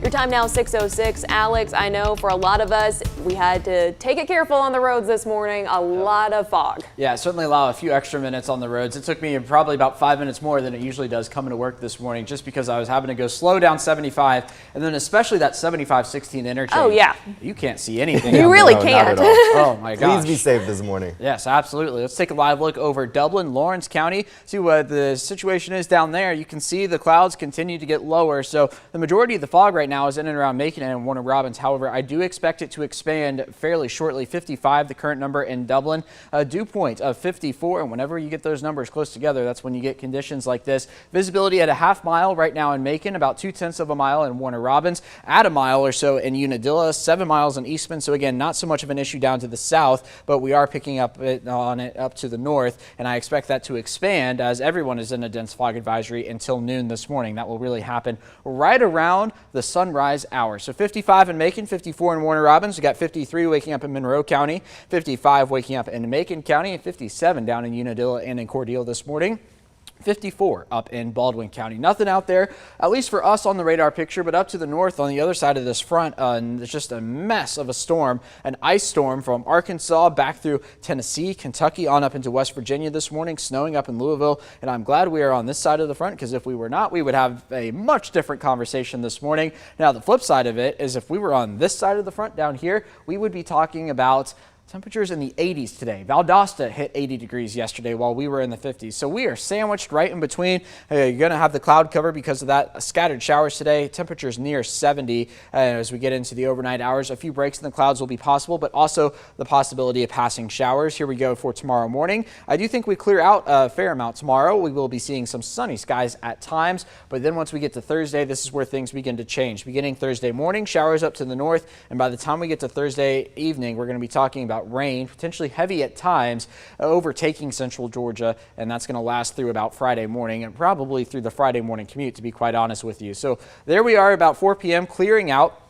Your time now 6:06. Alex, I know for a lot of us, we had to take it careful on the roads this morning. A lot of fog. Yeah, certainly allow a few extra minutes on the roads. It took me probably about 5 minutes more than it usually does coming to work this morning, just because I was having to go slow down 75, and then especially that 75-16 interchange. Oh, yeah. You can't see anything. You really No, not can't. at all. Oh, my gosh. Please be safe this morning. Yes, absolutely. Let's take a live look over Dublin, Lawrence County, see what the situation is down there. You can see the clouds continue to get lower, so the majority of the fog right now is in and around Macon and Warner Robins. However, I do expect it to expand fairly shortly. 55, the current number in Dublin, a dew point of 54, and whenever you get those numbers close together, that's when you get conditions like this. Visibility at a half mile right now in Macon, about 2/10 of a mile in Warner Robins, at a mile or so in Unadilla, 7 miles in Eastman. So again, not so much of an issue down to the south, but we are picking up on it up to the north, and I expect that to expand as everyone is in a dense fog advisory until noon this morning. That will really happen right around the sunrise hour. So 55 in Macon, 54 in Warner Robins. We got 53 waking up in Monroe County, 55 waking up in Macon County, and 57 down in Unadilla and in Cordele this morning. 54 up in Baldwin County. Nothing out there, at least for us on the radar picture, but up to the north on the other side of this front, there's just a mess of a storm, an ice storm from Arkansas back through Tennessee, Kentucky, on up into West Virginia this morning, snowing up in Louisville. And I'm glad we are on this side of the front, because if we were not, we would have a much different conversation this morning. Now, the flip side of it is if we were on this side of the front down here, we would be talking about temperatures in the 80s today. Valdosta hit 80 degrees yesterday while we were in the 50s. So we are sandwiched right in between. You're going to have the cloud cover because of that. Scattered showers today. Temperatures near 70 as we get into the overnight hours. A few breaks in the clouds will be possible, but also the possibility of passing showers. Here we go for tomorrow morning. I do think we clear out a fair amount tomorrow. We will be seeing some sunny skies at times, but then once we get to Thursday, this is where things begin to change. Beginning Thursday morning, showers up to the north, and by the time we get to Thursday evening, we're going to be talking about rain, potentially heavy at times, overtaking central Georgia, and that's going to last through about Friday morning and probably through the Friday morning commute, to be quite honest with you. So there we are about 4 p.m. clearing out.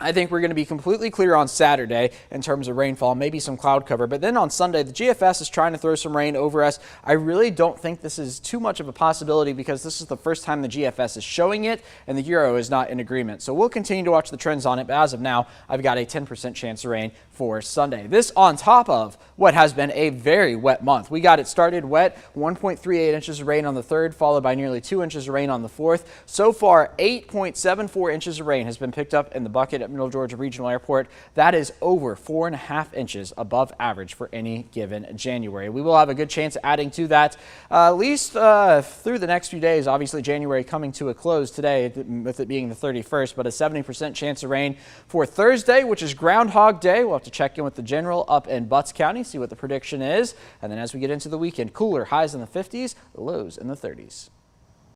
I think we're going to be completely clear on Saturday in terms of rainfall, maybe some cloud cover. But then on Sunday, the GFS is trying to throw some rain over us. I really don't think this is too much of a possibility because this is the first time the GFS is showing it and the Euro is not in agreement. So we'll continue to watch the trends on it. But as of now, I've got a 10% chance of rain for Sunday. This on top of what has been a very wet month. We got it started wet, 1.38 inches of rain on the 3rd, followed by nearly 2 inches of rain on the 4th. So far, 8.74 inches of rain has been picked up in the bucket at Middle Georgia Regional Airport. That is over 4.5 inches above average for any given January. We will have a good chance of adding to that at least through the next few days. Obviously, January coming to a close today with it being the 31st, but a 70% chance of rain for Thursday, which is Groundhog Day. We'll have to check in with the general up in Butts County, see what the prediction is. And then as we get into the weekend, cooler, highs in the 50s, lows in the 30s.